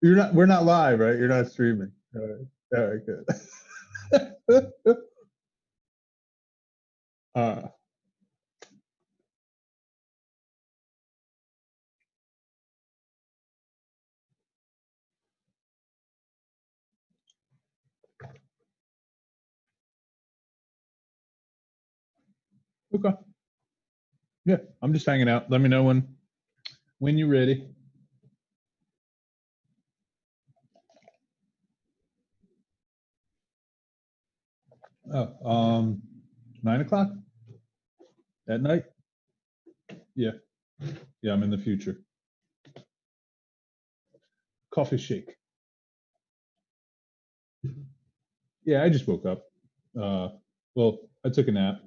We're not live, right? You're not streaming. All right, good. uh, okay. Yeah, I'm just hanging out. Let me know when you're ready. Oh, 9 o'clock at night. Yeah, yeah, I'm in the future. Coffee shake. Yeah, I just woke up. Well, I took a nap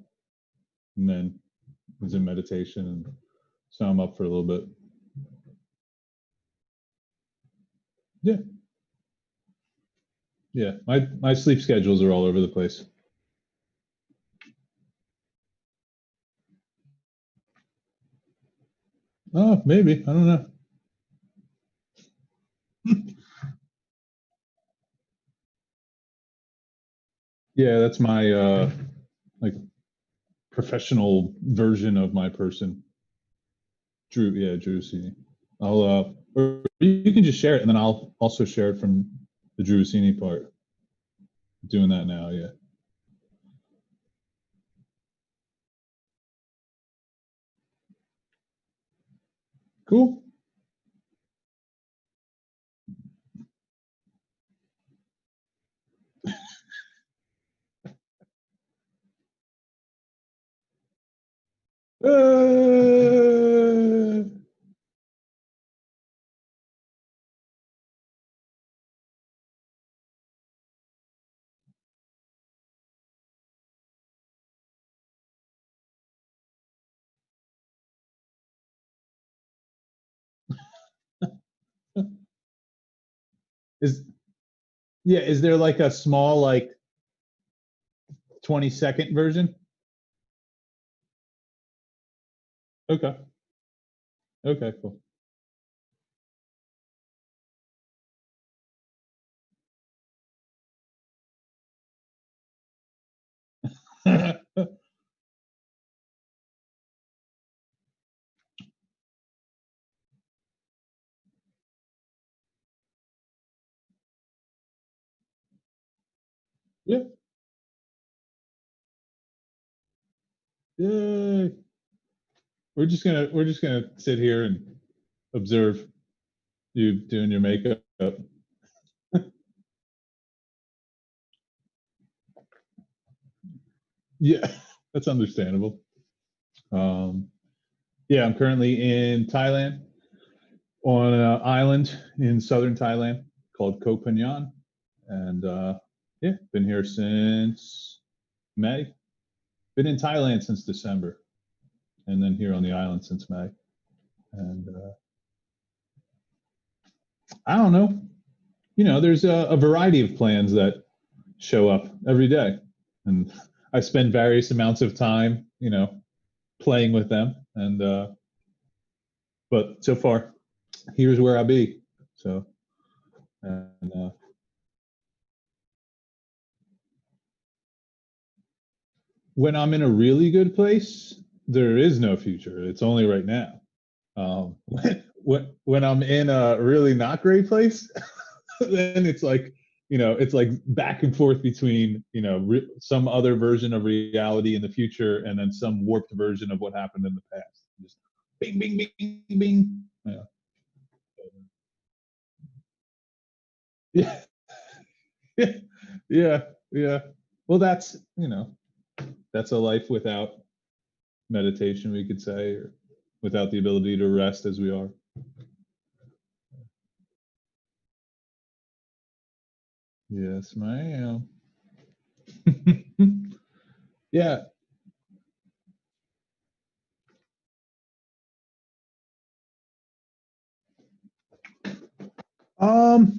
and then was in meditation, and so I'm up for a little bit. Yeah, yeah. My sleep schedules are all over the place. Oh, maybe, I don't know. Yeah, that's my like professional version of my person. Drew, yeah, Drew Rossini. I'll or you can just share it, and then I'll also share it from the Drew Rossini part. Doing that now, yeah. Cool. Uh, is yeah, is there like a small like 20-second version? Okay. Okay, cool. Yeah. Yay. We're just gonna sit here and observe you doing your makeup. Yeah, that's understandable. Um, yeah, I'm currently in Thailand on an island in southern Thailand called Koh Phangan, and yeah, been here since May. Been in Thailand since December, and then here on the island since May. And I don't know, there's a variety of plans that show up every day, and I spend various amounts of time, playing with them. And but so far, here's where I be. So, and when I'm in a really good place, there is no future. It's only right now. When I'm in a really not great place, then it's like back and forth between some other version of reality in the future, and then some warped version of what happened in the past. Just bing, bing, bing, bing. Yeah, yeah, yeah, yeah. Well, that's a life without meditation, we could say, or without the ability to rest as we are. Yes, ma'am. Yeah.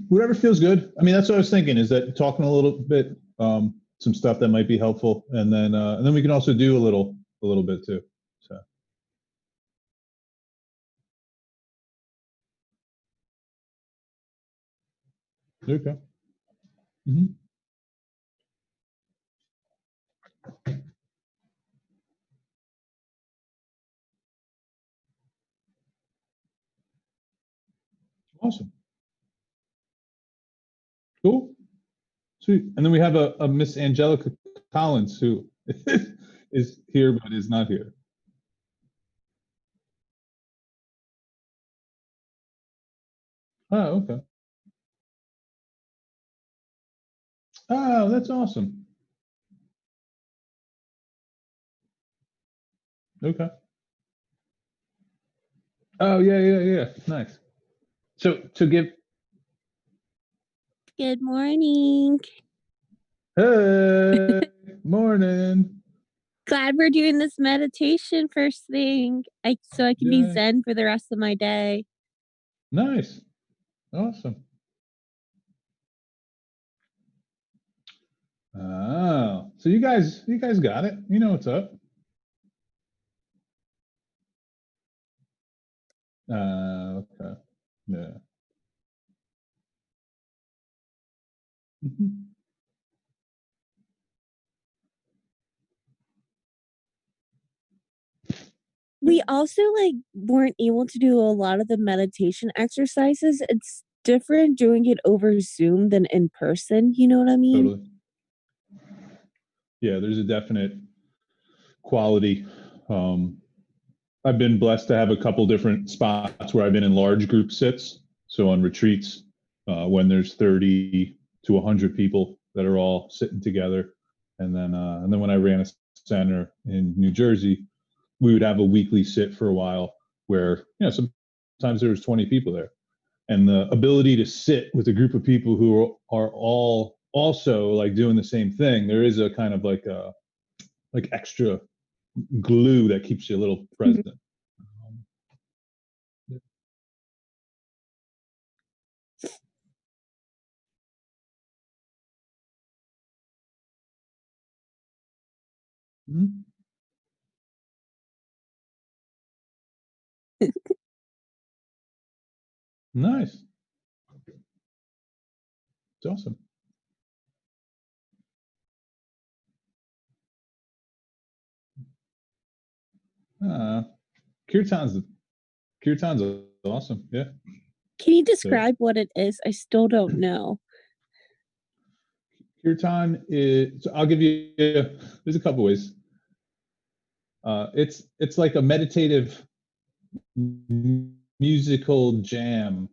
Whatever feels good. I mean, that's what I was thinking, is that talking a little bit, some stuff that might be helpful, and then we can also do a little bit too. So Okay. Hmm. Awesome. Cool. Sweet. And then we have a Miss Angelica Collins who is here but is not here. Oh, okay. Oh, that's awesome. Okay. Oh, yeah, yeah, yeah. Nice. So to give, Good morning. hey, morning. Glad we're doing this meditation first thing. So I can be Yeah, zen for the rest of my day. nice. Awesome. Oh, so you guys got it. You know what's up. Okay. Yeah. Mhm. We also weren't able to do a lot of the meditation exercises. It's different doing it over Zoom than in person, you know what I mean? Totally. Yeah, there's a definite quality. Um, I've been blessed to have a couple different spots where I've been in large group sits. So on retreats, when there's 30 to 100 people that are all sitting together, and then when I ran a center in New Jersey, we would have a weekly sit for a while where sometimes there was 20 people there, and the ability to sit with a group of people who are all also like doing the same thing. There is a kind of like extra glue that keeps you a little Mhm. present. Um, mhm. Nice. It's awesome. Uh, Kirtan's Kirtan's awesome. Yeah. Can you So describe what it is? I still don't know. Kirtan is. So I'll give you. There's a couple ways. It's like a meditative musical jam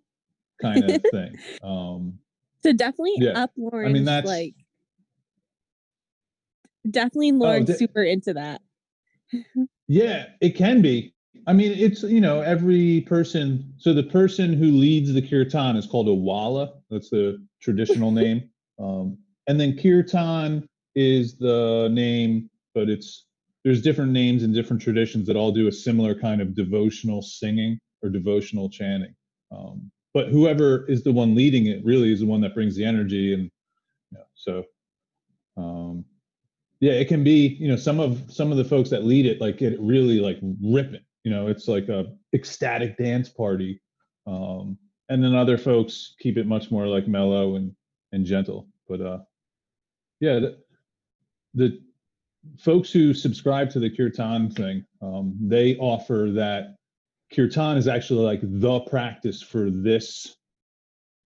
kind of thing. So definitely Yeah. up I mean Lauren's that's. definitely Oh, Lauren's super into that. yeah, it can be. I mean, it's every person. So the person who leads the kirtan is called a wala. That's the traditional name. Um, and then kirtan is the name, but there's different names in different traditions that all do a similar kind of devotional singing or devotional chanting. But whoever is the one leading it really is the one that brings the energy, and so um, yeah, it can be, some of the folks that lead it like get it really like ripping. It's like a ecstatic dance party. Um, and then other folks keep it much more like mellow and gentle. But yeah, the folks who subscribe to the kirtan thing, they offer that kirtan is actually like the practice for this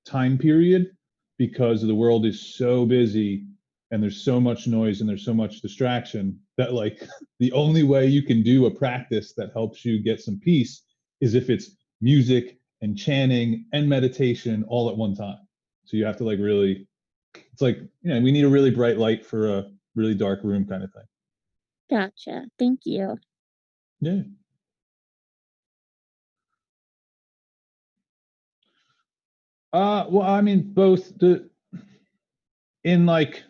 time period because the world is so busy and there's so much noise and there's so much distraction that like the only way you can do a practice that helps you get some peace is if it's music and chanting and meditation all at one time. So you have to like really, it's like, we need a really bright light for a really dark room kind of thing. Gotcha. Thank you. Yeah. Well, I mean, both in like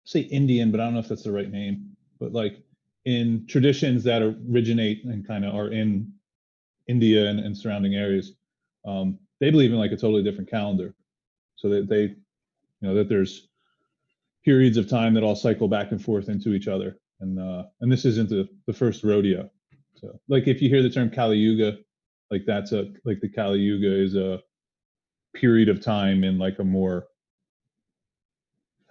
say Indian, but I don't know if that's the right name, but like in traditions that originate and kind of are in India and surrounding areas, they believe in like a totally different calendar. So that that there's periods of time that all cycle back and forth into each other, and this isn't the first rodeo. So like if you hear the term Kali Yuga, like that's a like the Kali Yuga is a period of time in like a more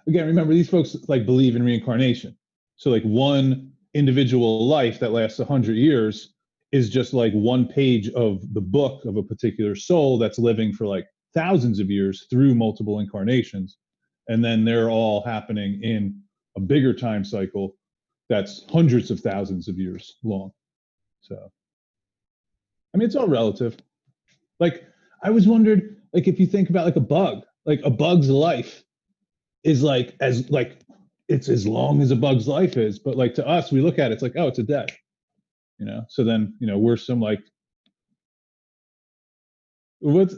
again, remember these folks like believe in reincarnation. So like one individual life that lasts 100 years is just like one page of the book of a particular soul that's living for like thousands of years through multiple incarnations. And then they're all happening in a bigger time cycle that's hundreds of thousands of years long. So, I mean, it's all relative. Like, I was wondered, like, if you think about like a bug's life is like it's as long as a bug's life is, but like to us, we look at it, it's like, oh, it's a day, you know. So then, you know, we're some like what's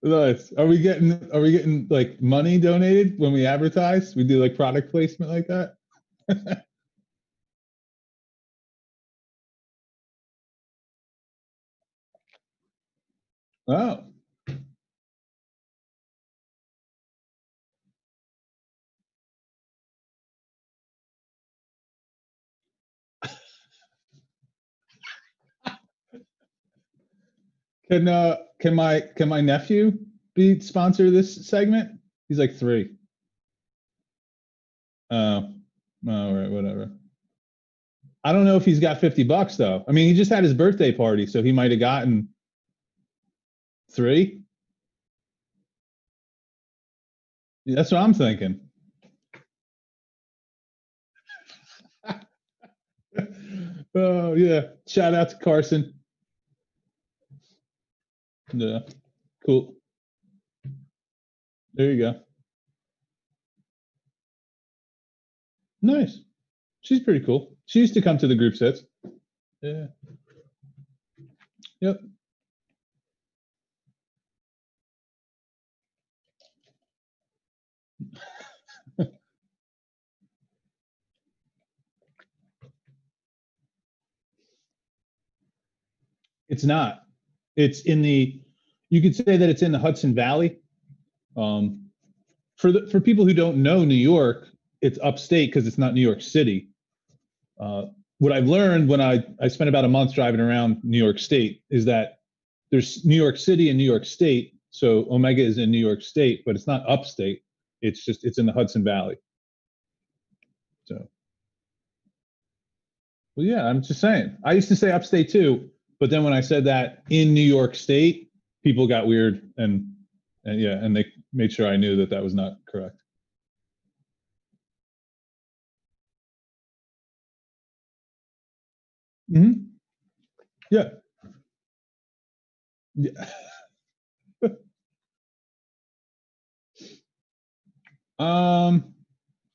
nice. Are we getting like money donated when we advertise? We do like product placement like that? Oh. Can my nephew be sponsor this segment? He's like 3. Oh, all right, whatever. I don't know if he's got $50 though. I mean, he just had his birthday party, so he might have gotten 3. That's what I'm thinking. Oh yeah. Shout out to Carson. Yeah. Cool. There you go. Nice. She's pretty cool. She used to come to the group sets. Yeah. Yep. It's not. It's in the. You could say that it's in the Hudson Valley. Um, for people who don't know New York, it's upstate because it's not New York City. What I've learned when I spent about a month driving around New York State is that there's New York City and New York State. So Omega is in New York State, but it's not upstate. It's in the Hudson Valley. So, well, yeah, I'm just saying. I used to say upstate too, but then when I said that in New York State, people got weird and yeah, and they made sure I knew that that was not correct. Mm-hmm. Yeah. Yeah. Um.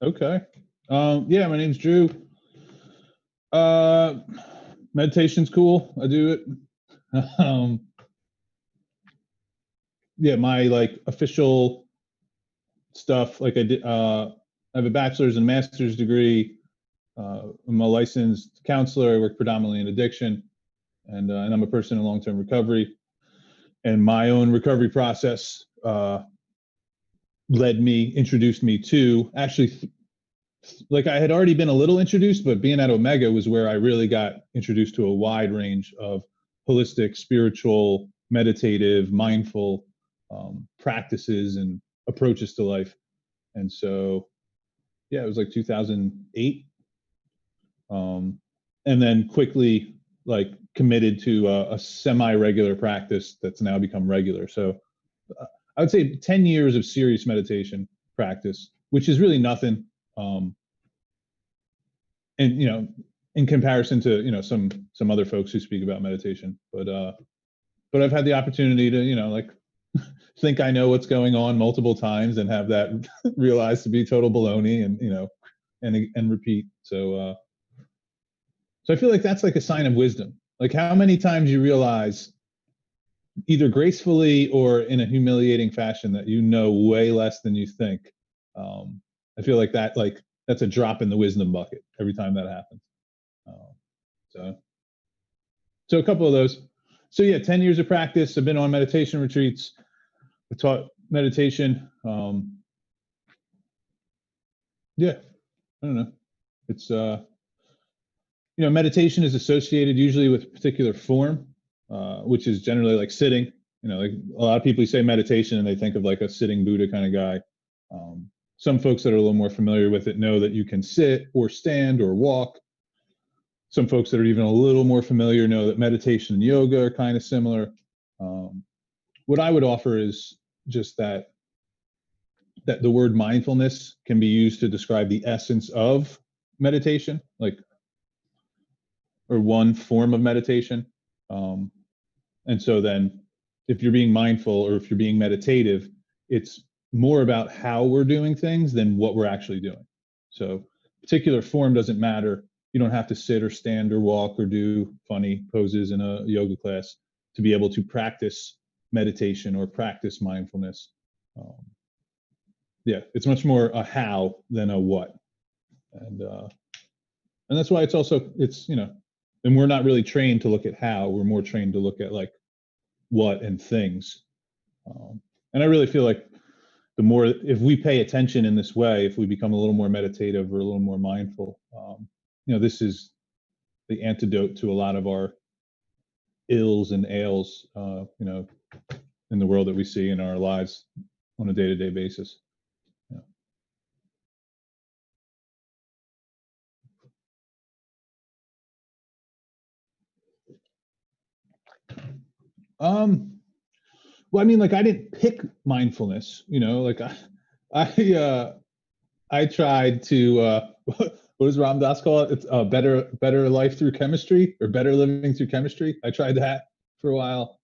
Okay. Yeah, my name's Drew. Uh, Meditation's cool. I do it. Um, yeah, my like official stuff, like I did. I have a bachelor's and master's degree. I'm a licensed counselor. I work predominantly in addiction, and I'm a person in long-term recovery. And my own recovery process introduced me to actually, like I had already been a little introduced, but being at Omega was where I really got introduced to a wide range of holistic, spiritual, meditative, mindful practices and approaches to life. And so, yeah, it was like 2008. And then quickly, like, committed to a semi-regular practice that's now become regular. So I would say 10 years of serious meditation practice, which is really nothing. And in comparison to some other folks who speak about meditation, but I've had the opportunity to like think I know what's going on multiple times and have that realized to be total baloney, and and repeat. So I feel like that's like a sign of wisdom. Like how many times you realize, either gracefully or in a humiliating fashion, that you know way less than you think. I feel like that's a drop in the wisdom bucket every time that happens. Uh, so so a couple of those. So yeah, 10 years of practice. I've been on meditation retreats. I taught meditation. Yeah, I don't know. It's meditation is associated usually with a particular form, which is generally like sitting. like a lot of people say meditation and they think of like a sitting Buddha kind of guy. Some folks that are a little more familiar with it know that you can sit or stand or walk. Some folks that are even a little more familiar know that meditation and yoga are kind of similar. What I would offer is just that the word mindfulness can be used to describe the essence of meditation, like, or one form of meditation. And so then if you're being mindful or if you're being meditative, it's more about how we're doing things than what we're actually doing. So particular form doesn't matter. You don't have to sit or stand or walk or do funny poses in a yoga class to be able to practice meditation or practice mindfulness. Yeah, it's much more a how than a what. And that's why it's and we're not really trained to look at how, we're more trained to look at like what and things. And I really feel like the more, if we pay attention in this way, if we become a little more meditative or a little more mindful, this is the antidote to a lot of our ills and ails, in the world that we see in our lives on a day-to-day basis. Yeah. Well, I mean, like I didn't pick mindfulness, like I tried to, what does Ram Dass call it? It's better life through chemistry, or better living through chemistry. I tried that for a while.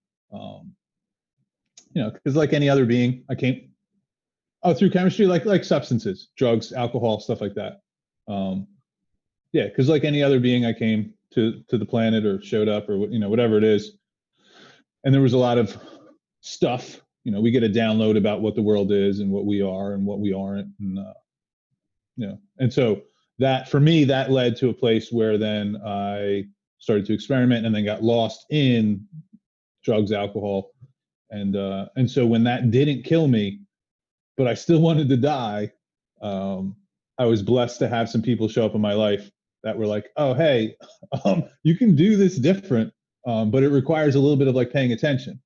Because like any other being, through chemistry, like substances, drugs, alcohol, stuff like that. Yeah, because like any other being, I came to the planet or showed up or whatever it is, and there was a lot of stuff. We get a download about what the world is and what we are and what we aren't, and and so that for me that led to a place where then I started to experiment and then got lost in drugs, alcohol, and so when that didn't kill me, but I still wanted to die, I was blessed to have some people show up in my life that were like, oh, hey, you can do this different, but it requires a little bit of like paying attention.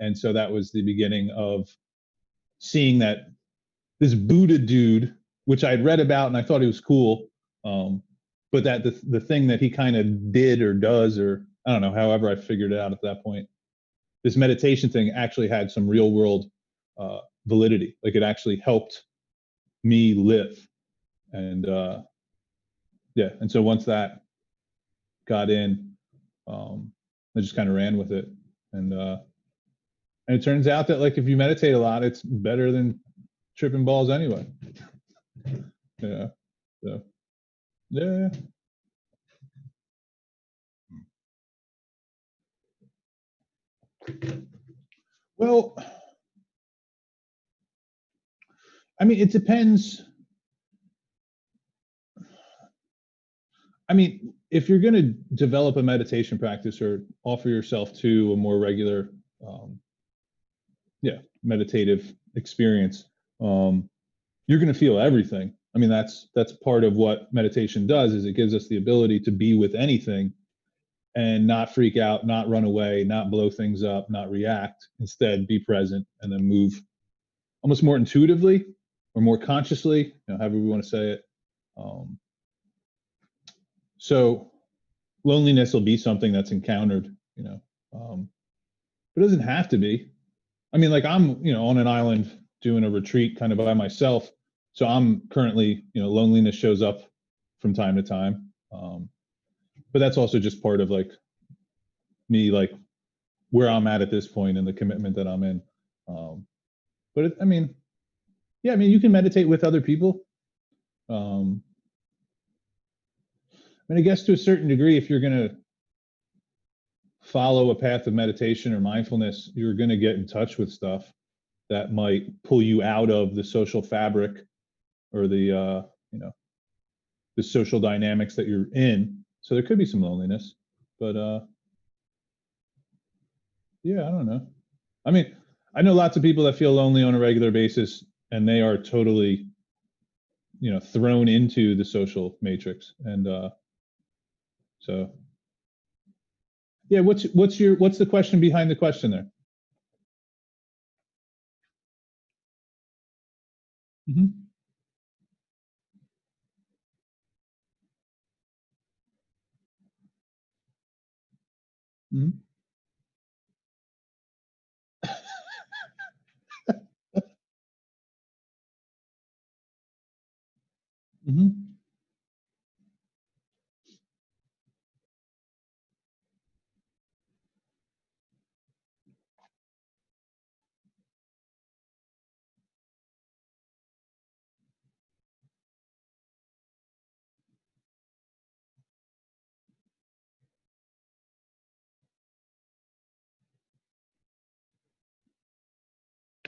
And so that was the beginning of seeing that this Buddha dude, which I'd read about and I thought he was cool, but that the thing that he kind of did or does, or I don't know, however I figured it out at that point, this meditation thing actually had some real world validity. Like it actually helped me live. And yeah, and so once that got in, I just kind of ran with it. And it turns out that like if you meditate a lot, it's better than tripping balls anyway. Yeah. So yeah. Well, I mean, it depends. I mean, if you're going to develop a meditation practice or offer yourself to a more regular, meditative experience, you're going to feel everything. I mean, that's part of what meditation does, is it gives us the ability to be with anything and not freak out, not run away, not blow things up, not react. Instead, be present and then move almost more intuitively or more consciously, however we want to say it. So loneliness will be something that's encountered, but it doesn't have to be. I mean, like I'm, on an island doing a retreat kind of by myself. So I'm currently, loneliness shows up from time to time. But that's also just part of like me, like where I'm at this point and the commitment that I'm in. But I mean, yeah, I mean, you can meditate with other people. I mean, I guess to a certain degree, if you're going to follow a path of meditation or mindfulness, you're going to get in touch with stuff that might pull you out of the social fabric or the the social dynamics that you're in. So there could be some loneliness, but yeah, I don't know. I mean, I know lots of people that feel lonely on a regular basis, and they are totally, thrown into the social matrix. And so, yeah, what's the question behind the question there? Hmm. Hmm. Hmm.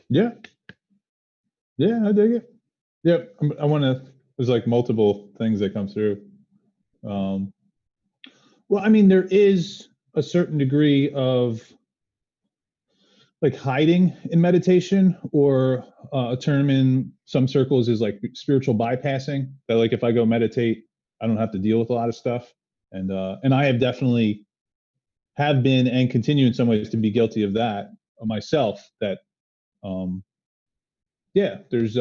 Yeah, yeah, I dig it. Yep, I want to. There's like multiple things that come through. Um, well, I mean, there is a certain degree of like hiding in meditation, or a term in some circles is like spiritual bypassing. That like if I go meditate, I don't have to deal with a lot of stuff, and I have definitely have been and continue in some ways to be guilty of that myself. That um, yeah, there's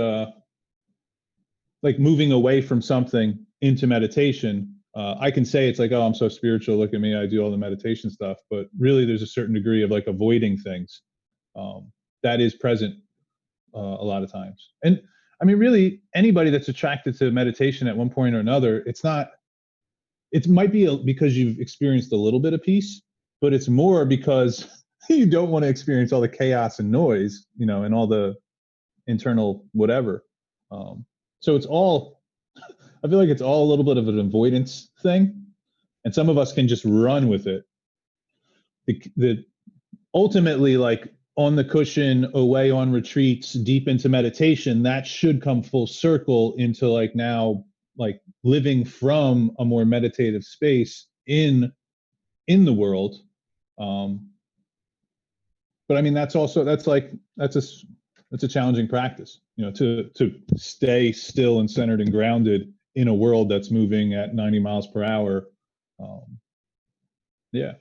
like moving away from something into meditation. I can say it's like, oh, I'm so spiritual. Look at me, I do all the meditation stuff. But really, there's a certain degree of like avoiding things that is present a lot of times. And I mean, really, anybody that's attracted to meditation at one point or another, it's not. It might be because you've experienced a little bit of peace, but it's more because you don't want to experience all the chaos and noise, and all the internal whatever. Um, so it's all. I feel like it's all a little bit of an avoidance thing, and some of us can just run with it. The ultimately, like on the cushion, away on retreats, deep into meditation, that should come full circle into like now, like living from a more meditative space in the world. Um, but I mean, that's a challenging practice, to stay still and centered and grounded in a world that's moving at 90 miles per hour. Um, yeah.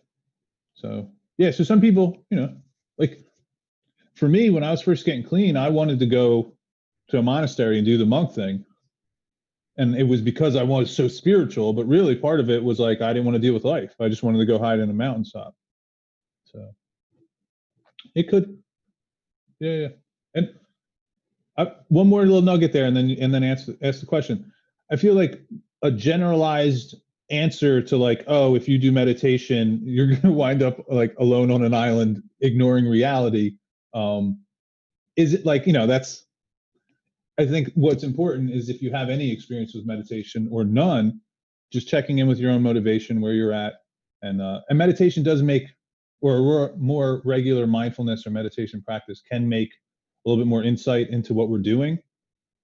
So yeah. So some people, like for me, when I was first getting clean, I wanted to go to a monastery and do the monk thing. And it was because I was so spiritual, but really part of it was like I didn't want to deal with life. I just wanted to go hide in a mountaintop. So it could, yeah, yeah. And one more little nugget there, and then ask the question. I feel like a generalized answer to like, oh, if you do meditation, you're going to wind up like alone on an island, ignoring reality. Um, is it like, that's, I think what's important is if you have any experience with meditation or none, just checking in with your own motivation, where you're at, and meditation does make, or more regular mindfulness or meditation practice can make a little bit more insight into what we're doing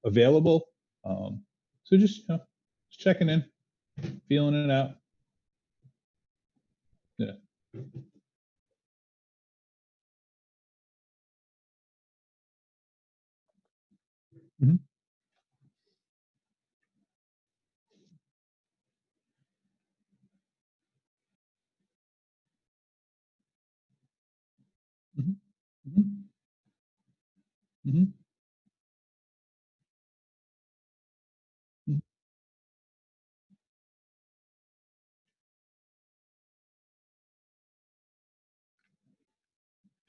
available. So just checking in, feeling it out. Yeah. Hmm. Hmm. Hmm. Hmm.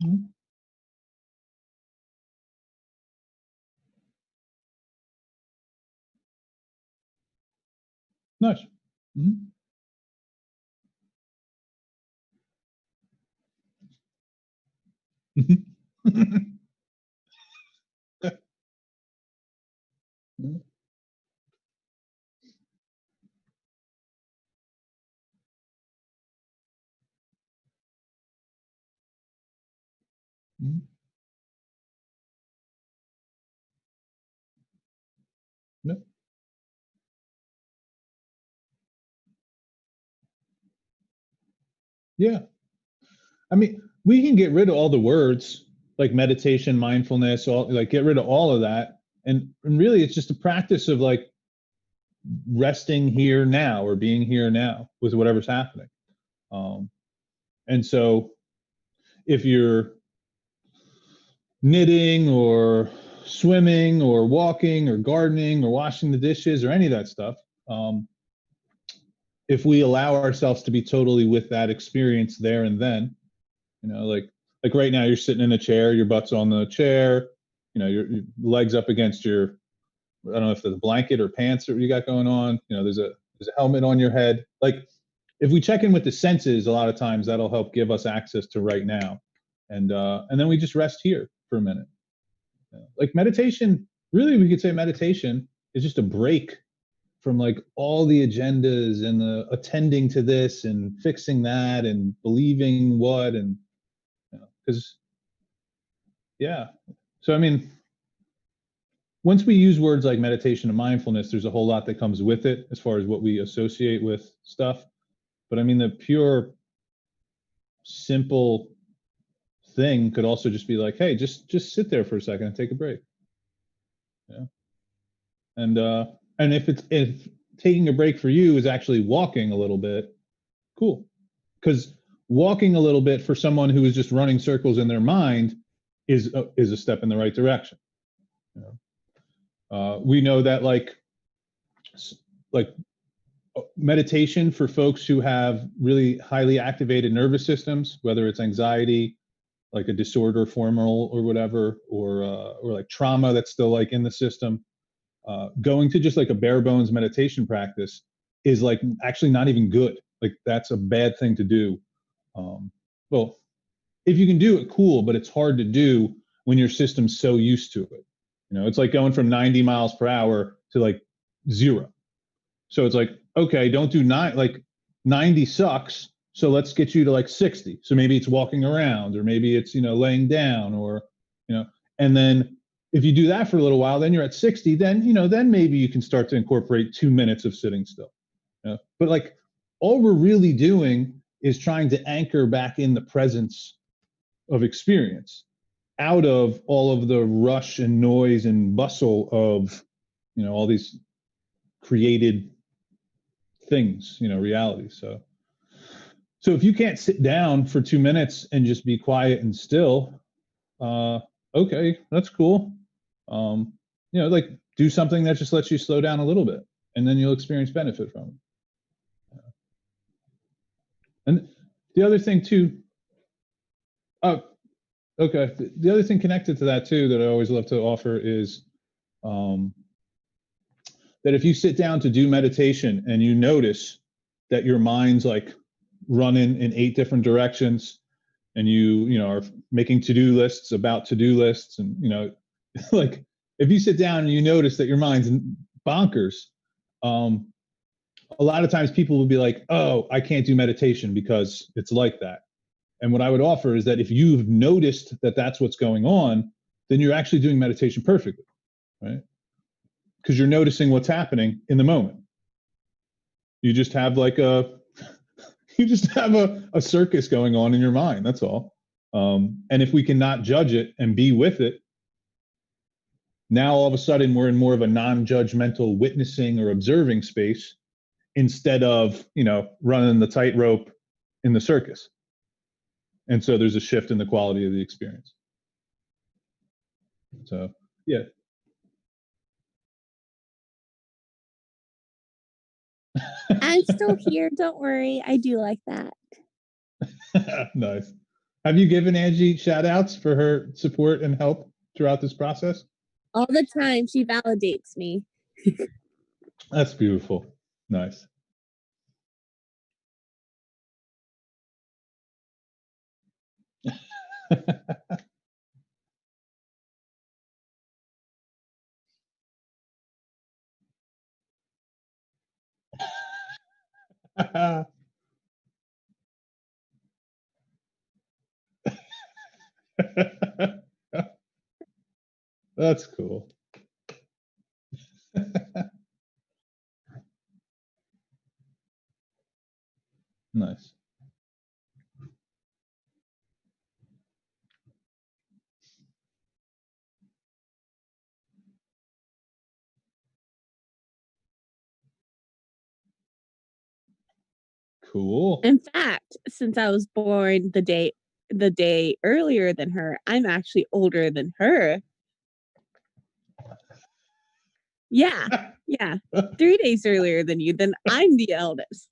Hmm. Nice. Hmm. Hmm. Yeah. I mean, we can get rid of all the words like meditation, mindfulness, all like get rid of all of that. And really it's just a practice of like resting here now or being here now with whatever's happening. Um, and so if you're knitting or swimming or walking or gardening or washing the dishes or any of that stuff, if we allow ourselves to be totally with that experience there and then, like right now you're sitting in a chair, your butt's on the chair, your legs up against your, I don't know if there's a blanket or pants that you got going on, there's a helmet on your head. Like if we check in with the senses, a lot of times that'll help give us access to right now. And then we just rest here for a minute. Like meditation, really, we could say meditation is just a break from like all the agendas and the attending to this and fixing that and believing what, and because yeah. So I mean, once we use words like meditation and mindfulness, there's a whole lot that comes with it as far as what we associate with stuff. But I mean, the pure, simple thing could also just be like, hey, just sit there for a second and take a break. Yeah. And if taking a break for you is actually walking a little bit, cool. Because walking a little bit for someone who is just running circles in their mind is a step in the right direction. We know that like meditation for folks who have really highly activated nervous systems, whether it's anxiety, like a disorder formal or whatever, or like trauma that's still like in the system, going to just like a bare bones meditation practice is like actually not even good. Like that's a bad thing to do. Well, if you can do it, cool, but it's hard to do when your system's so used to it. It's like going from 90 miles per hour to like 0. So it's like, okay, don't do 90 sucks. So let's get you to like 60. So maybe it's walking around, or maybe it's, laying down, or, and then if you do that for a little while, then you're at 60, then maybe you can start to incorporate 2 minutes of sitting still. But like all we're really doing is trying to anchor back in the presence of experience out of all of the rush and noise and bustle of, all these created things, realities. So if you can't sit down for 2 minutes and just be quiet and still, okay, that's cool. Like do something that just lets you slow down a little bit, and then you'll experience benefit from it. And the other thing too, okay, the other thing connected to that too that I always love to offer is that if you sit down to do meditation and you notice that your mind's like running in 8 different directions, and you are making to-do lists about to-do lists, and like if you sit down and you notice that your mind's bonkers, a lot of times people will be like, oh, I can't do meditation because it's like that. And what I would offer is that if you've noticed that that's what's going on, then you're actually doing meditation perfectly, right? Because you're noticing what's happening in the moment. You just have like a circus going on in your mind. That's all. And if we cannot judge it and be with it, now all of a sudden we're in more of a non-judgmental witnessing or observing space, instead of running the tightrope in the circus. And so there's a shift in the quality of the experience. So yeah. I'm still here. Don't worry. I do like that. Nice. Have you given Angie shout outs for her support and help throughout this process? All the time. She validates me. That's beautiful. Nice. That's cool. Nice. Cool. In fact, since I was born the day earlier than her, I'm actually older than her. Yeah. Yeah. 3 days earlier than you, then I'm the eldest.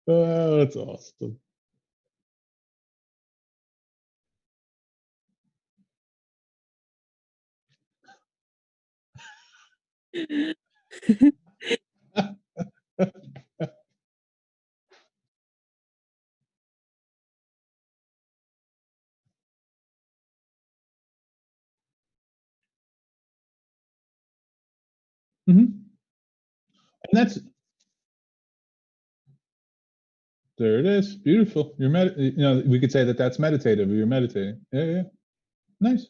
Oh, that's awesome. Mhm. And that's there it is. Beautiful. We could say that that's meditative. You're meditating. Yeah, yeah. Nice.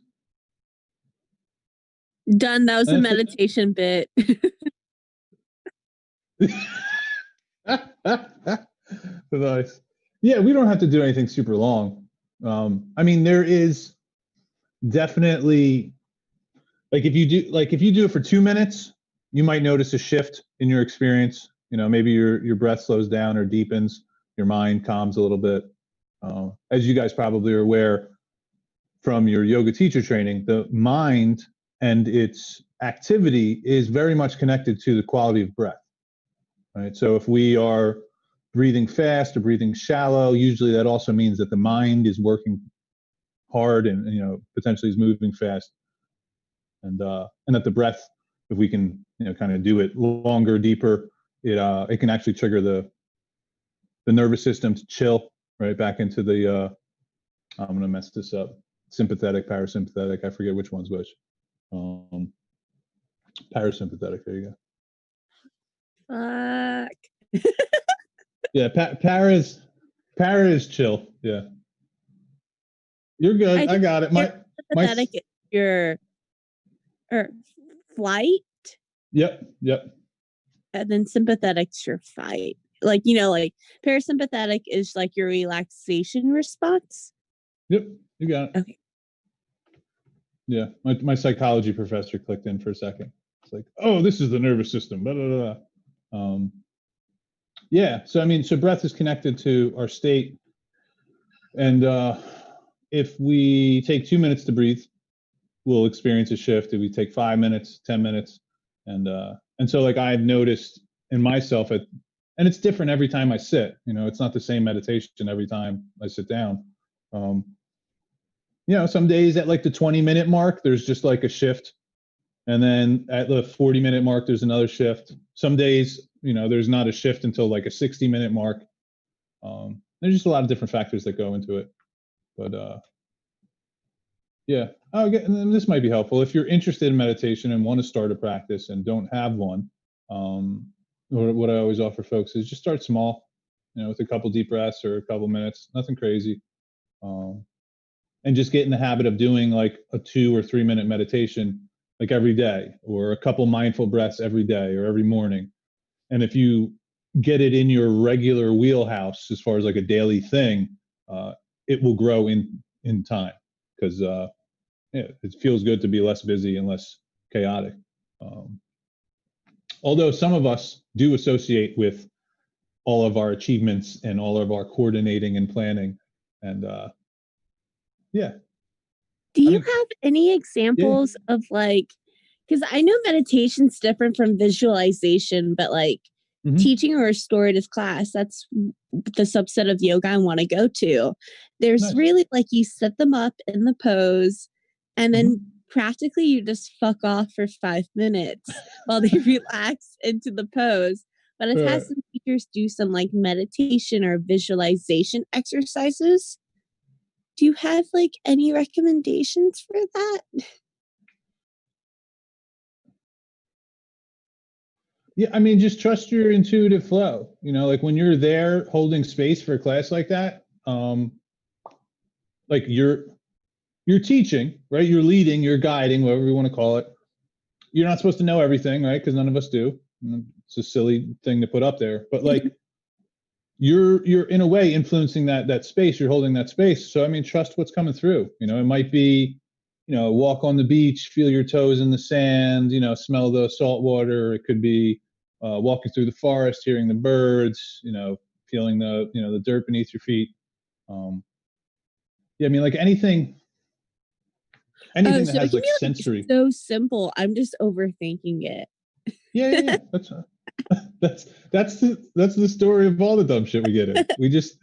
Done. That was a And that's meditation bit. nice. Yeah, we don't have to do anything super long. I mean, there is definitely if you do it for 2 minutes, you might notice a shift in your experience. Maybe your breath slows down or deepens, your mind calms a little bit. As you guys probably are aware from your yoga teacher training, the mind and its activity is very much connected to the quality of breath. Right. So if we are breathing fast or breathing shallow, usually that also means that the mind is working hard and potentially is moving fast, and that the breath, if we can kind of do it longer, deeper, it can actually trigger the nervous system to chill right back into the I'm gonna mess this up, sympathetic, parasympathetic, I forget which one's which. um Parasympathetic, there you go. Fuck. Yeah, para is chill. Yeah, you're good. I I think got it. you're My sympathetic is your or flight, Yep. and then sympathetic's your fight. Like parasympathetic is like your relaxation response. Yep, you got it. Okay. Yeah, my psychology professor clicked in for a second. It's like, oh, this is the nervous system. Blah, blah, blah. Yeah, so I mean, so breath is connected to our state, and if we take 2 minutes to breathe, we'll experience a shift. If we take 5 minutes, 10 minutes, and so like I've noticed in myself, and it's different every time I sit. It's not the same meditation every time I sit down. Um, some days at like the 20-minute mark, there's just like a shift. And then at the 40-minute mark, there's another shift. Some days, there's not a shift until like a 60-minute mark. There's just a lot of different factors that go into it. But yeah, and this might be helpful. If you're interested in meditation and want to start a practice and don't have one, what I always offer folks is just start small, with a couple deep breaths or a couple minutes, nothing crazy. And just get in the habit of doing like a 2 or 3 minute meditation like every day, or a couple mindful breaths every day or every morning. And if you get it in your regular wheelhouse as far as like a daily thing, it will grow in time, because it feels good to be less busy and less chaotic. Um, Although some of us do associate with all of our achievements and all of our coordinating and planning, and yeah, Do I you mean, have any yeah. examples of because I know meditation's different from visualization, but Hmm. teaching a restorative class, that's the subset of yoga I want to go to. There's Nice. really you set them up in the pose, and then Hmm. practically you just fuck off for 5 minutes while they relax into the pose. But I've had some teachers do some meditation or visualization exercises. Do you have any recommendations for that? Yeah, I mean, just trust your intuitive flow. Like when you're there holding space for a class like that, like you're teaching, right? You're leading, you're guiding, whatever you want to call it. You're not supposed to know everything, right? Because none of us do. It's a silly thing to put up there, but like you're in a way influencing that space. You're holding that space. So I mean, trust what's coming through. It might be, walk on the beach, feel your toes in the sand, smell the salt water. It could be walking through the forest, hearing the birds, feeling the dirt beneath your feet. Yeah, I mean, like anything Oh, that so it has can like be like sensory. so simple. I'm just overthinking it. Yeah. That's the story of all the dumb shit we get in. We just,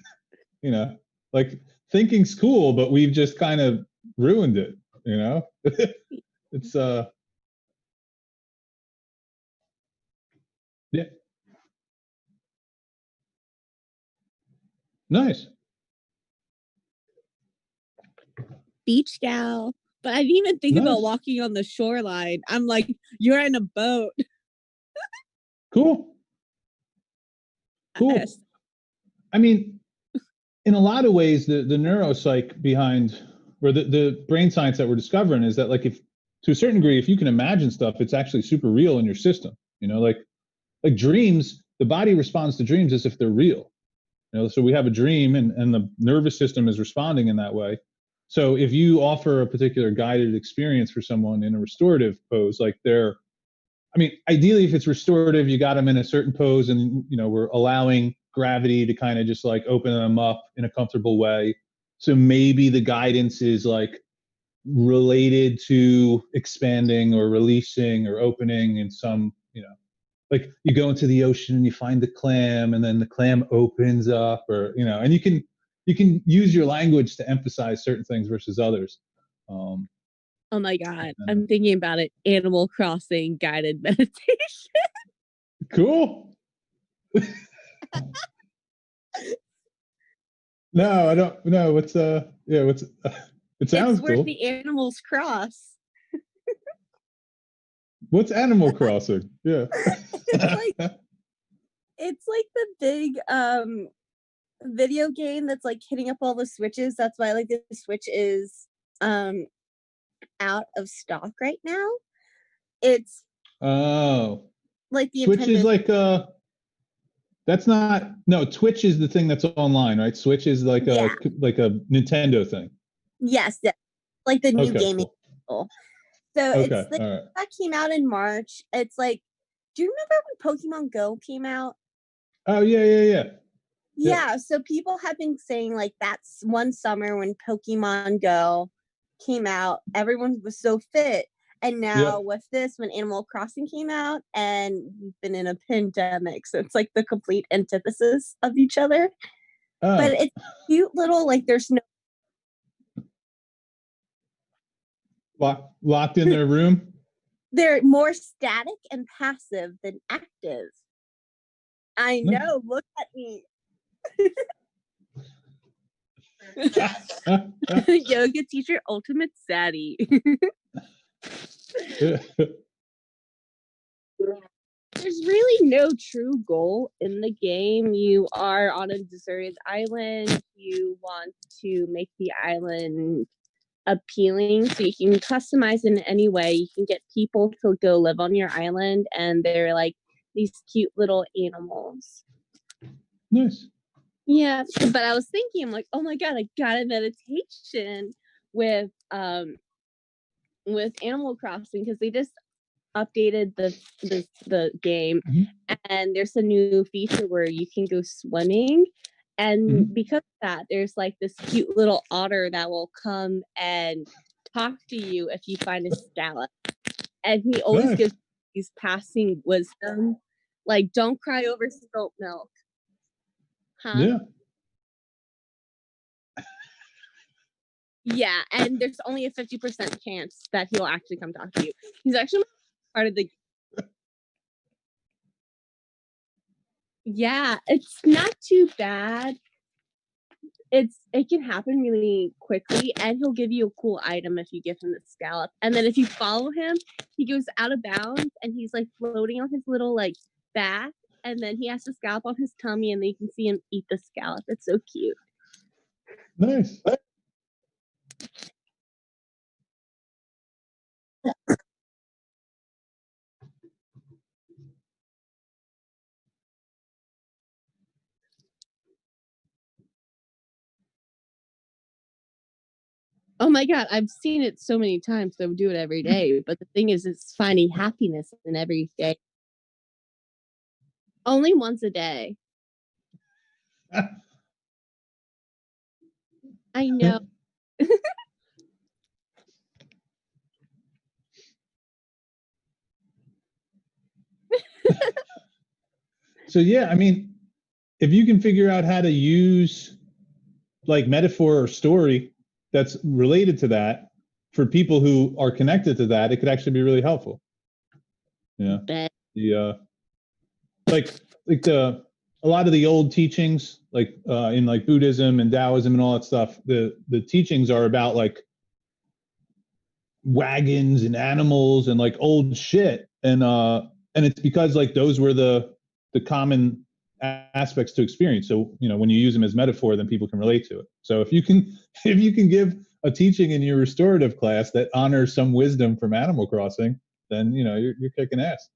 like thinking's cool, but we've just kind of ruined it. It's yeah, nice. Beach gal. But I didn't even think about Nice. walking on the shoreline. I'm like, you're in a boat. Cool. I mean, in a lot of ways, the neuropsych behind, or the brain science that we're discovering is that, like, if to a certain degree, if you can imagine stuff, it's actually super real in your system. Like dreams, the body responds to dreams as if they're real. So we have a dream, and the nervous system is responding in that way. So if you offer a particular guided experience for someone in a restorative pose, like ideally, if it's restorative, you got them in a certain pose, and we're allowing gravity to kind of just like open them up in a comfortable way. So maybe the guidance is like related to expanding or releasing or opening in some, like you go into the ocean and you find the clam, and then the clam opens up, or and you can use your language to emphasize certain things versus others. Oh my God. I'm thinking about it. Animal Crossing guided meditation. Cool. No, I don't know. What's it sounds It's where cool. the animals cross. What's Animal Crossing? Yeah. It's like the big video game that's like hitting up all the switches. That's why like the Switch is out of stock right now. It's like the Switch intended. is like that's not, no, Twitch is the thing that's online, right? Switch is like a Nintendo thing. Yes, like the new gaming. Cool. So it's like that came out in March. It's like, do you remember when Pokemon Go came out? Oh yeah. Yeah, so people have been saying like that's one summer when Pokemon Go came out, everyone was so fit. And now with this, when Animal Crossing came out, and we've been in a pandemic, so it's like the complete antithesis of each other. But it's cute little, like there's no locked in their room. They're more static and passive than active. I know. Look at me. Yoga teacher, ultimate zaddy. There's really no true goal in the game. You are on a deserted island. You want to make the island appealing, so you can customize in any way. You can get people to go live on your island, and they're like these cute little animals. Nice. Yeah, but I was thinking, I'm like, oh my God, I got a meditation with Animal Crossing, because they just updated the game, and there's a new feature where you can go swimming, and because of that, there's like this cute little otter that will come and talk to you if you find a scallop, and he always gives these passing wisdom, like don't cry over spilt milk. Yeah. Yeah, and there's only a 50% chance that he'll actually come talk to you. He's actually part of the. Yeah, it's not too bad. It can happen really quickly, and he'll give you a cool item if you give him the scallop. And then if you follow him, he goes out of bounds, and he's like floating on his little like back, and then he has the scallop on his tummy, and then you can see him eat the scallop. It's so cute. Nice. Oh my God, I've seen it so many times, so I do it every day. But the thing is, it's finding happiness in every day. Only once a day. I know. So yeah, I mean, if you can figure out how to use like metaphor or story that's related to that for people who are connected to that, it could actually be really helpful. Yeah. Bet. The like the a lot of the old teachings, like in like Buddhism and Taoism and all that stuff, the teachings are about like wagons and animals and like old shit, and it's because like those were the common aspects to experience. So when you use them as metaphor, then people can relate to it. So if you can give a teaching in your restorative class that honors some wisdom from Animal Crossing, then you're kicking ass.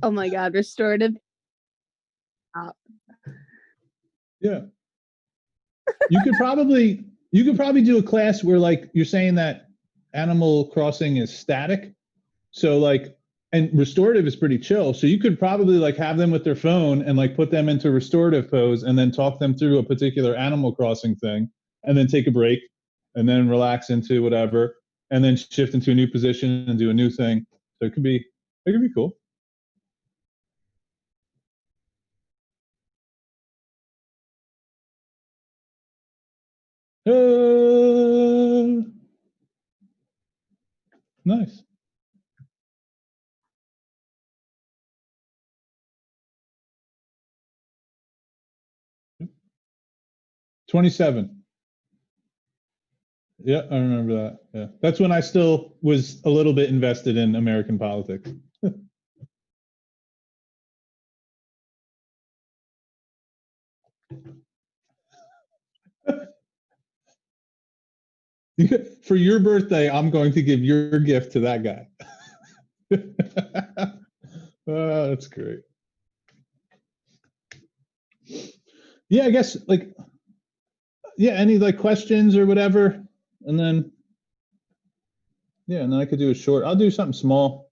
Oh my God, restorative. Yeah. You could probably do a class where like you're saying that Animal Crossing is static. So like, and restorative is pretty chill. So you could probably like have them with their phone and like put them into restorative pose and then talk them through a particular Animal Crossing thing and then take a break and then relax into whatever and then shift into a new position and do a new thing. So it could be cool. Nice. 27. Yeah, I remember that. Yeah. That's when I still was a little bit invested in American politics. For your birthday, I'm going to give your gift to that guy. Oh, that's great. Yeah, I guess like, yeah, any like questions or whatever, and then I could do a short. I'll do something small,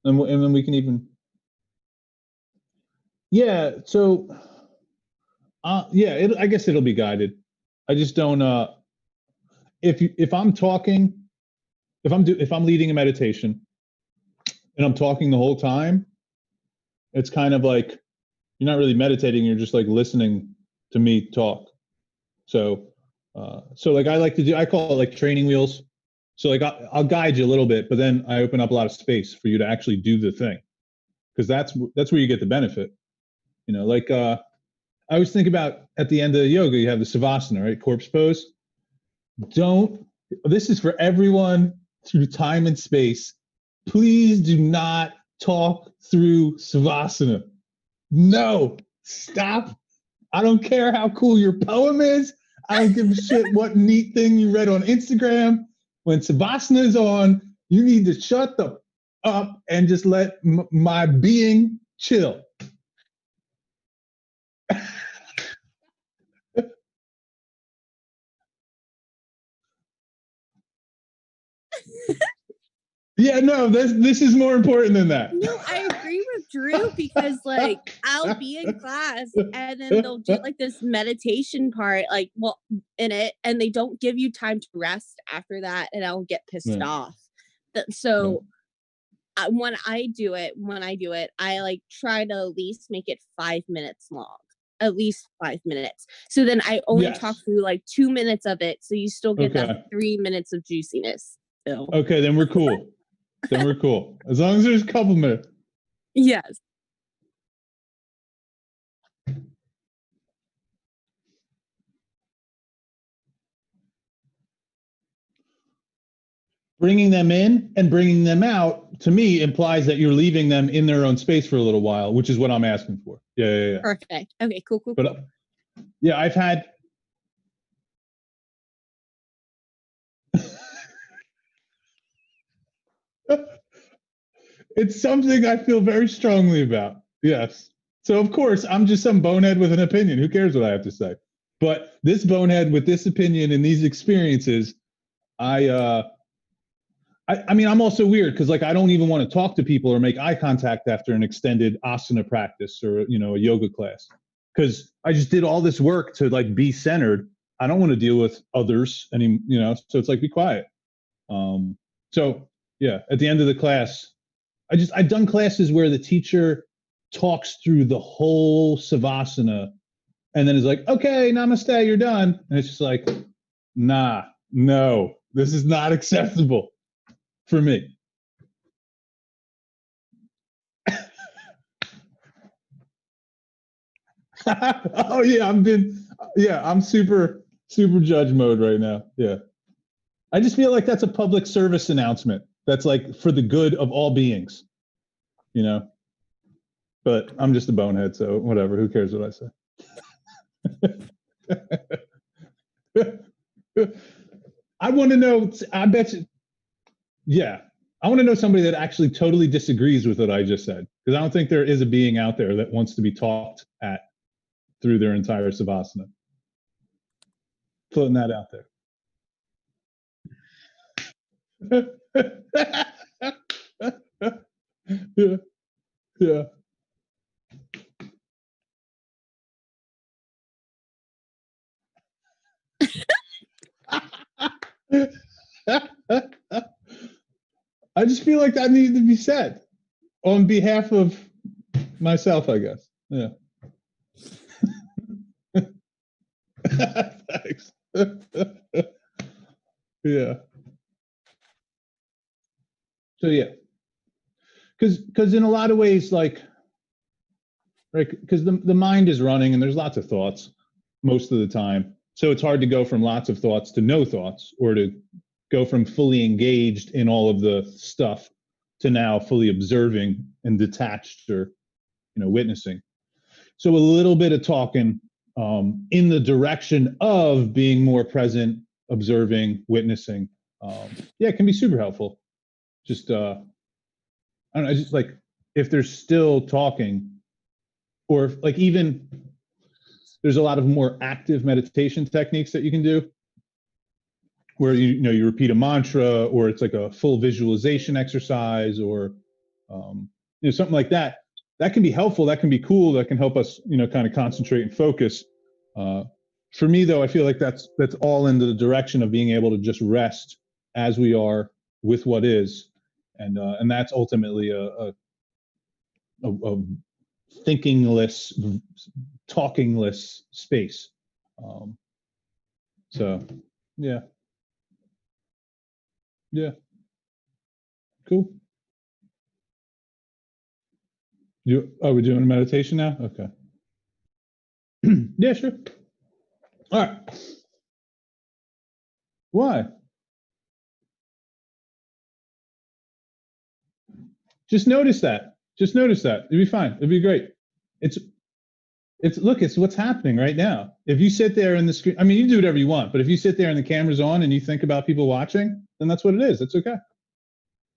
and then we can even. Yeah. So, yeah, I guess it'll be guided. I just don't. If I'm talking, if I'm leading a meditation, and I'm talking the whole time, it's kind of like you're not really meditating. You're just like listening to me talk. So, like I like to do, I call it like training wheels. So like I'll guide you a little bit, but then I open up a lot of space for you to actually do the thing, because that's where you get the benefit. Like I always think about at the end of the yoga, you have the savasana, right? Corpse pose. This is for everyone through time and space. Please do not talk through savasana. No, stop. I don't care how cool your poem is. I don't give a shit what neat thing you read on Instagram. When savasana is on, you need to shut the up and just let my being chill. Yeah, no, this is more important than that. No, I agree with Drew, because like I'll be in class and then they'll do like this meditation part, like in it, and they don't give you time to rest after that, and I'll get pissed off. So when I do it, I like try to at least make it 5 minutes long. At least 5 minutes. So then I only talk through like 2 minutes of it, so you still get that 3 minutes of juiciness. So. Okay, then we're cool. As long as there's a couple minutes. Yes. Bringing them in and bringing them out, to me, implies that you're leaving them in their own space for a little while, which is what I'm asking for. Yeah. Perfect. Okay, cool. But yeah, I've had. It's something I feel very strongly about. Yes. So of course, I'm just some bonehead with an opinion. Who cares what I have to say? But this bonehead with this opinion and these experiences, I mean, I'm also weird because like I don't even want to talk to people or make eye contact after an extended asana practice or a yoga class, because I just did all this work to like be centered. I don't want to deal with others any, so it's like, be quiet. So yeah, at the end of the class, I've done classes where the teacher talks through the whole Savasana and then is like, okay, namaste, you're done. And it's just like, nah, no, this is not acceptable for me. Oh yeah, I'm super judge mode right now. Yeah. I just feel like that's a public service announcement. That's like for the good of all beings, but I'm just a bonehead. So whatever, who cares what I say? I want to know, I bet you, yeah. I want to know somebody that actually totally disagrees with what I just said. Because I don't think there is a being out there that wants to be talked at through their entire Savasana. Putting that out there. Yeah, yeah. I just feel like that needed to be said on behalf of myself, I guess. Yeah. Thanks. Yeah. So yeah, because in a lot of ways, like, right, because the mind is running and there's lots of thoughts most of the time. So it's hard to go from lots of thoughts to no thoughts, or to go from fully engaged in all of the stuff to now fully observing and detached, or witnessing. So a little bit of talking in the direction of being more present, observing, witnessing. Yeah, it can be super helpful. Just I don't know, just like if there's still talking, or like even there's a lot of more active meditation techniques that you can do, where you repeat a mantra, or it's like a full visualization exercise, or something like that. That can be helpful. That can be cool. That can help us kind of concentrate and focus. For me though, I feel like that's all in the direction of being able to just rest as we are with what is, and that's ultimately a thinkingless, talkingless space. So yeah. Yeah. Cool. We're doing a meditation now? Okay. Yeah, sure. All right. Why? Just notice that. Just notice that. It'll be fine. It'll be great. It's look, it's what's happening right now. If you sit there in the screen, I mean, you do whatever you want, but if you sit there and the camera's on and you think about people watching, then that's what it is. It's okay.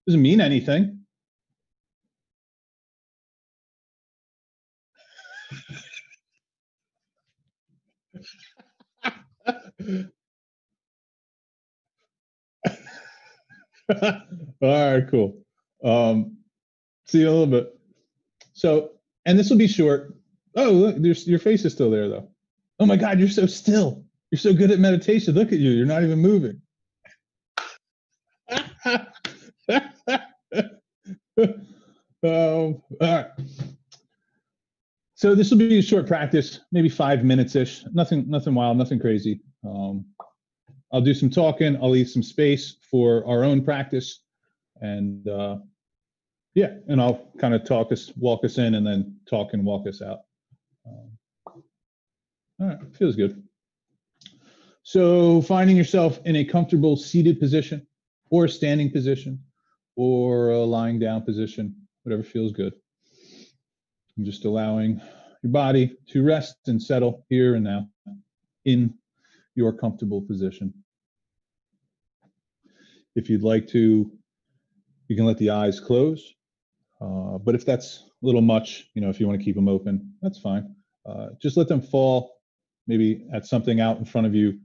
Doesn't mean anything. All right, cool. See you in a little bit. So, and this will be short. Oh, look, your face is still there though. Oh my God, you're so still. You're so good at meditation. Look at you. You're not even moving. All right. So this will be a short practice, maybe 5 minutes ish. Nothing wild, nothing crazy. I'll do some talking. I'll leave some space for our own practice, and yeah, and I'll kind of walk us in, and then talk and walk us out. All right, feels good. So finding yourself in a comfortable seated position, or a standing position, or a lying down position, whatever feels good. I'm just allowing your body to rest and settle here and now in your comfortable position. If you'd like to, you can let the eyes close. But if that's a little much, if you want to keep them open, that's fine. Just let them fall maybe at something out in front of you,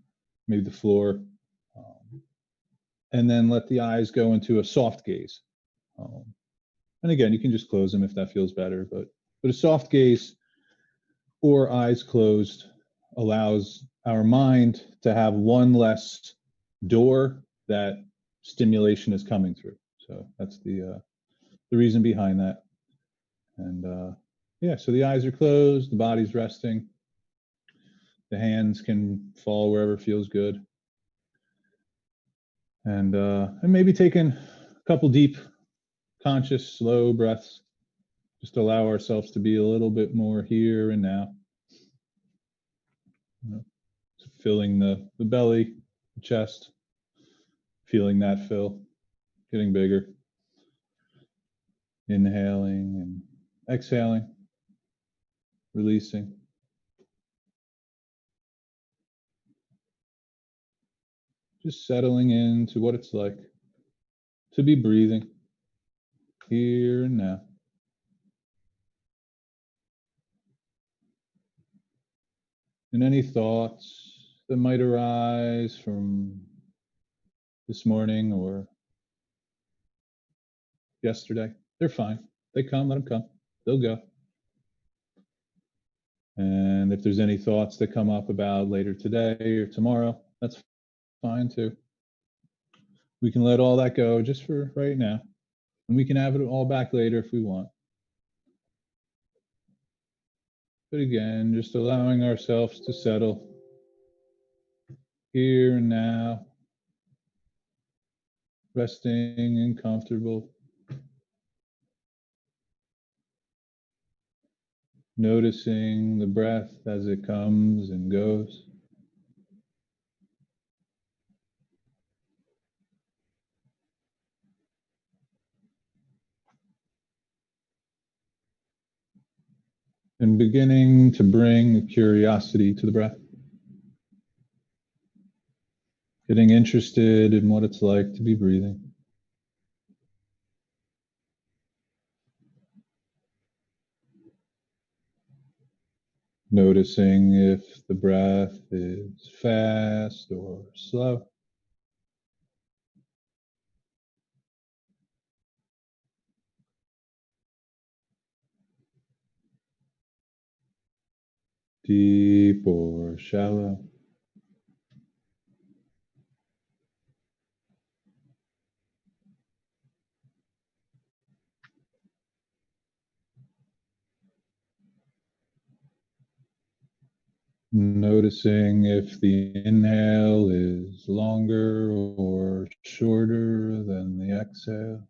maybe the floor. And then let the eyes go into a soft gaze. And again, you can just close them if that feels better, but a soft gaze or eyes closed allows our mind to have one less door that stimulation is coming through. So that's the reason behind that. And yeah, so the eyes are closed, the body's resting, the hands can fall wherever feels good, and maybe taking a couple deep, conscious, slow breaths. Just allow ourselves to be a little bit more here and now. You know, filling the belly, the chest, feeling that fill, getting bigger. Inhaling and exhaling, releasing. Just settling into what it's like to be breathing here and now. And any thoughts that might arise from this morning or yesterday, they're fine. They come, let them come. They'll go. And if there's any thoughts that come up about later today or tomorrow, that's fine too. We can let all that go just for right now. And we can have it all back later if we want. But again, just allowing ourselves to settle here and now, resting and comfortable. Noticing the breath as it comes and goes. And beginning to bring a curiosity to the breath. Getting interested in what it's like to be breathing. Noticing if the breath is fast or slow. Deep or shallow. Noticing if the inhale is longer or shorter than the exhale.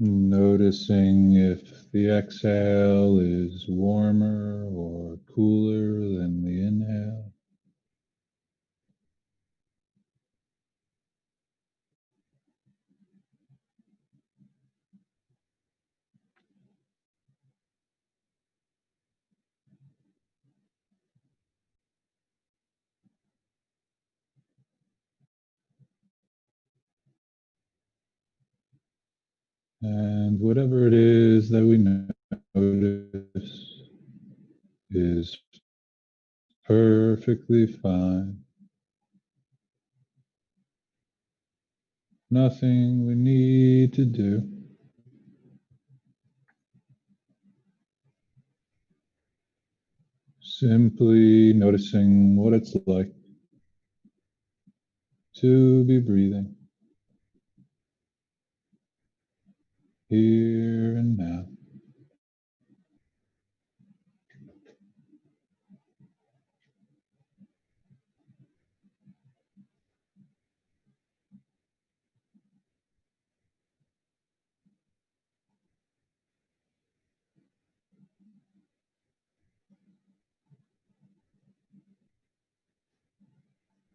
Noticing if the exhale is warmer or cooler than the inhale. And whatever it is that we notice is perfectly fine. Nothing we need to do. Simply noticing what it's like to be breathing here and now.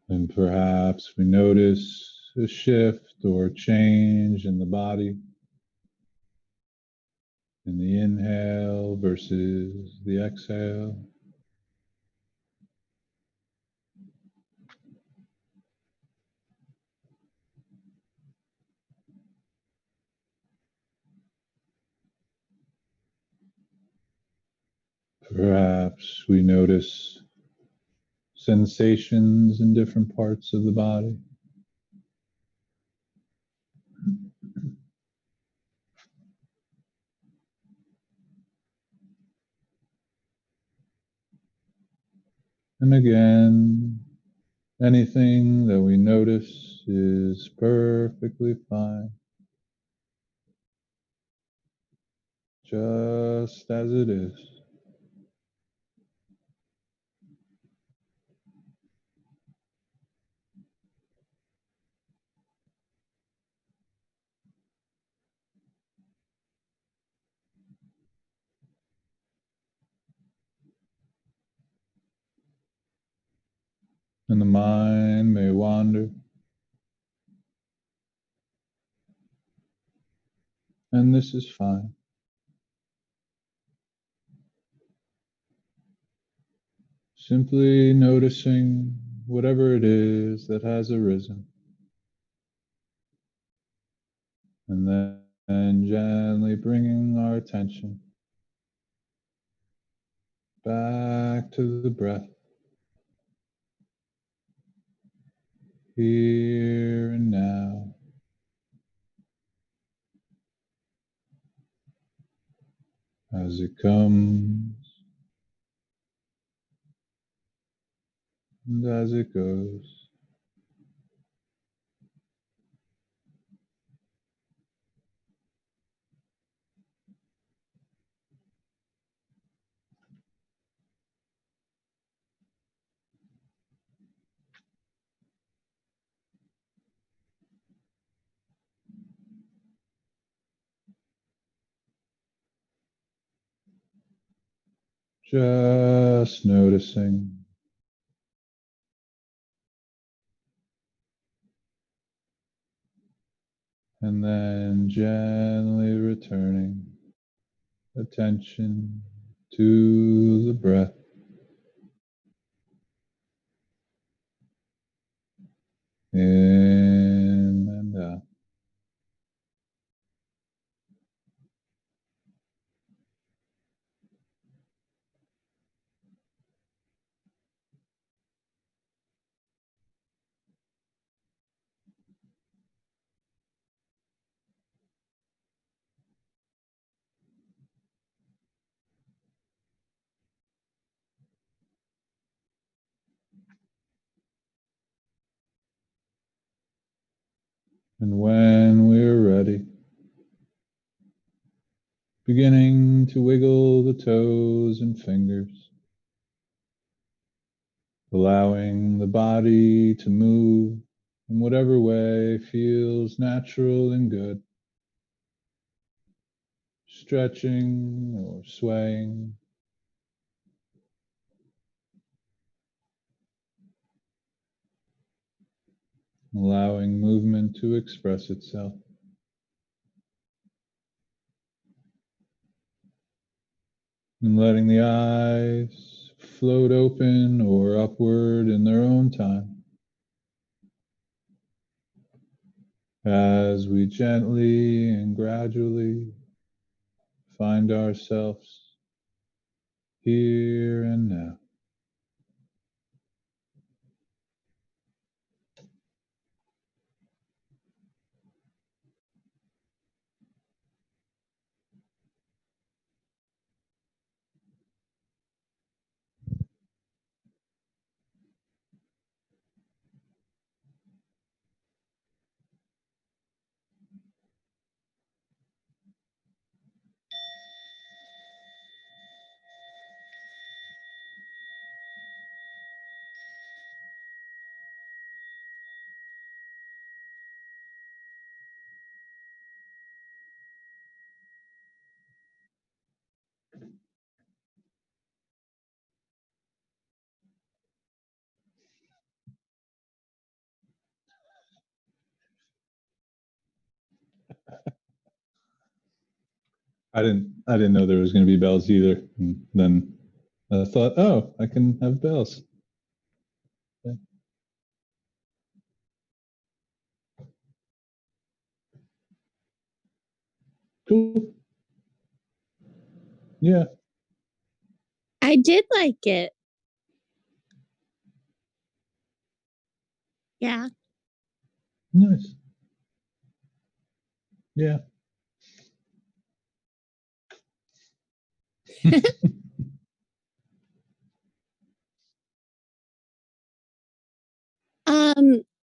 And perhaps we notice a shift or change in the body, in the inhale versus the exhale. Perhaps we notice sensations in different parts of the body. And again, anything that we notice is perfectly fine, just as it is. And the mind may wander, and this is fine. Simply noticing whatever it is that has arisen, and then gently bringing our attention back to the breath, here and now, as it comes and as it goes. Just noticing, and then gently returning attention to the breath. In and out. And when we're ready, beginning to wiggle the toes and fingers, allowing the body to move in whatever way feels natural and good, stretching or swaying, allowing movement to express itself. And letting the eyes float open or upward in their own time, as we gently and gradually find ourselves here and now. I didn't know there was going to be bells either. And then I thought, oh, I can have bells. Yeah. Cool. Yeah. I did like it. Yeah. Nice. Yeah.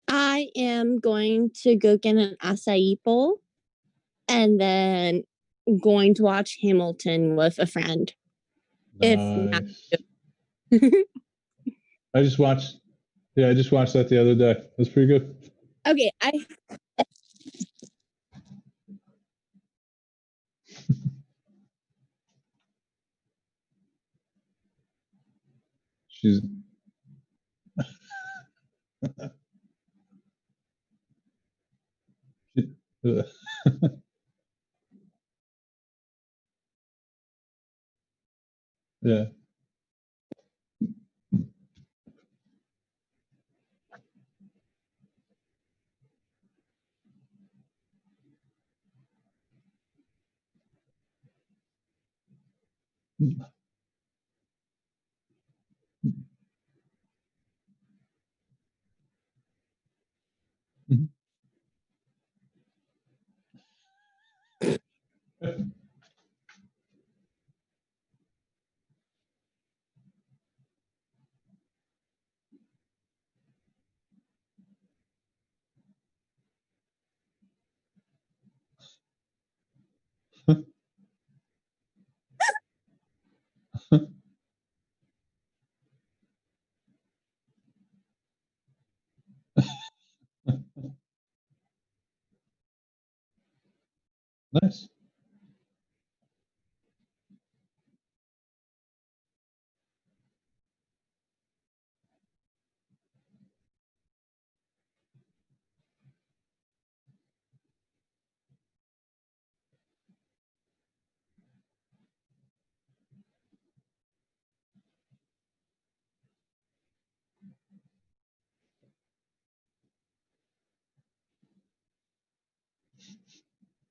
I am going to go get an acai bowl and then going to watch Hamilton with a friend. If not. Nice. I just watched that the other day. It was pretty good. Okay, She's yeah. Nice.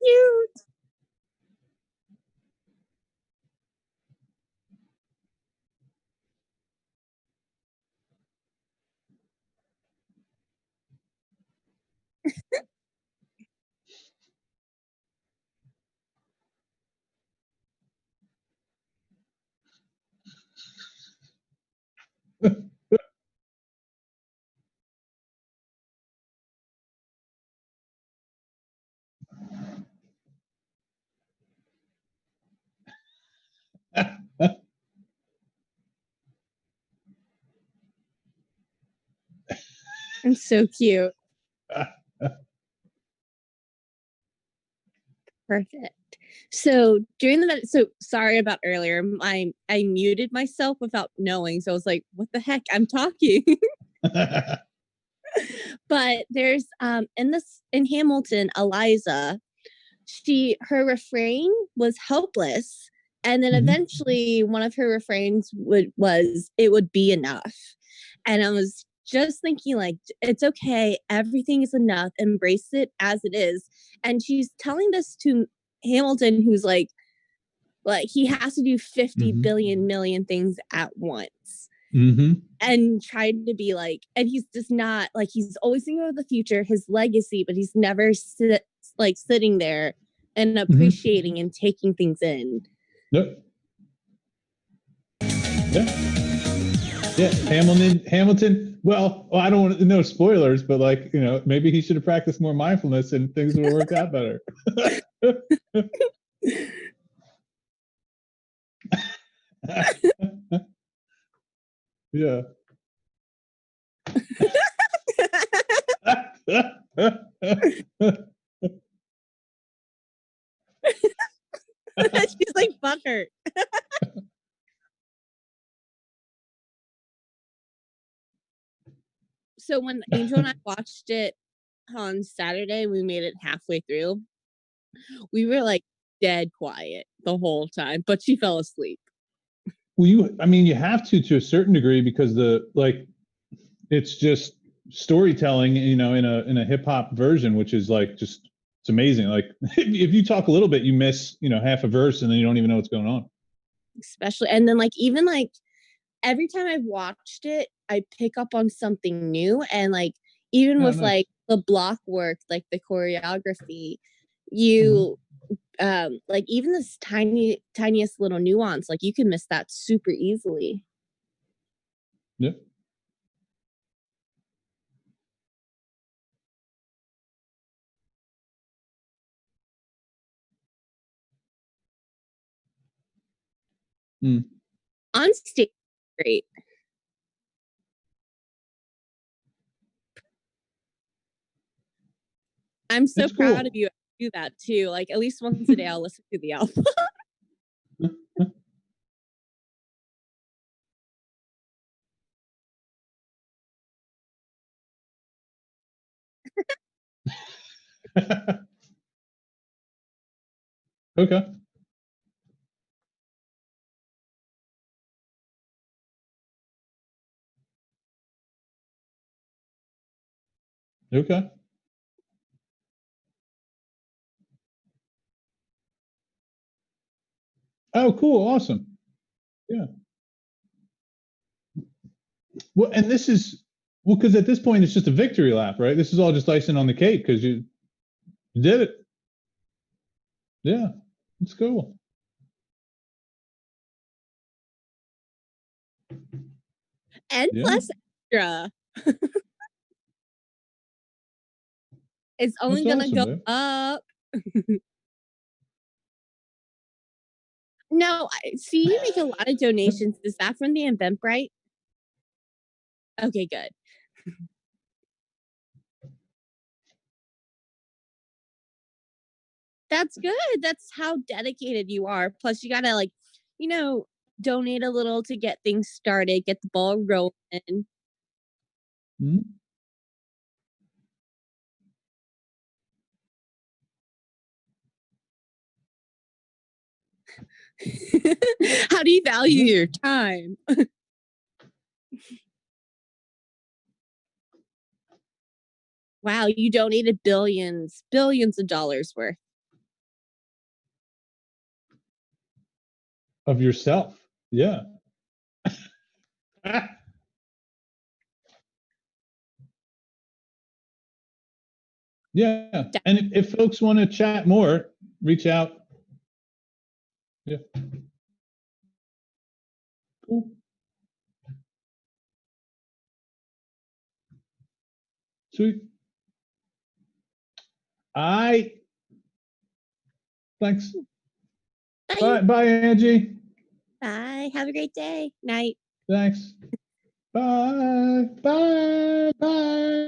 cute. And so cute. Perfect. So sorry about earlier. I muted myself without knowing. So I was like, what the heck? I'm talking. But there's in Hamilton, Eliza, her refrain was helpless. And then eventually one of her refrains was it would be enough. And I was just thinking, like, it's okay, everything is enough, embrace it as it is. And she's telling this to Hamilton, who's like he has to do 50 billion million things at once. And tried to be like, and he's just not like, he's always thinking about the future, his legacy, but he's never sitting there and appreciating and taking things in. Yep. Yeah. Hamilton. Well, I don't want to know spoilers, but like, maybe he should have practiced more mindfulness and things would have worked out better. Yeah. She's like, fuck her. So when Angel and I watched it on Saturday, we made it halfway through. We were like dead quiet the whole time, but she fell asleep. Well, you have to a certain degree, because it's just storytelling, in a hip hop version, which is like just, it's amazing. Like if you talk a little bit, you miss, half a verse, and then you don't even know what's going on. especially. And then like even like every time I've watched it, I pick up on something new. And like even with nice. like the block work, like the choreography, Mm-hmm. you like even this tiniest little nuance, like you can miss that super easily. Yeah. On stage, great. I'm so It's proud cool. of you. I do that too. Like at least once a day, I'll listen to the album. Okay. Okay. Oh, cool. Awesome. Yeah. Well, and this is because at this point it's just a victory lap, right? This is all just icing on the cake because you did it. Yeah, it's cool. And Yeah, plus extra. It's only that's gonna awesome, go man. up. No, see, you make a lot of donations. Is that from the Eventbrite? Okay, good. That's good. That's how dedicated you are. Plus, you gotta like, you know, donate a little to get things started, get the ball rolling. Mhm. How do you value Yeah. your time? Wow, you donated billions of dollars worth. Of yourself. Yeah. Yeah. And if folks want to chat more, reach out. Yeah. Cool. Sweet. I thanks. Bye. Bye, Angie. Bye. Have a great day. Night. Thanks. Bye. Bye. Bye.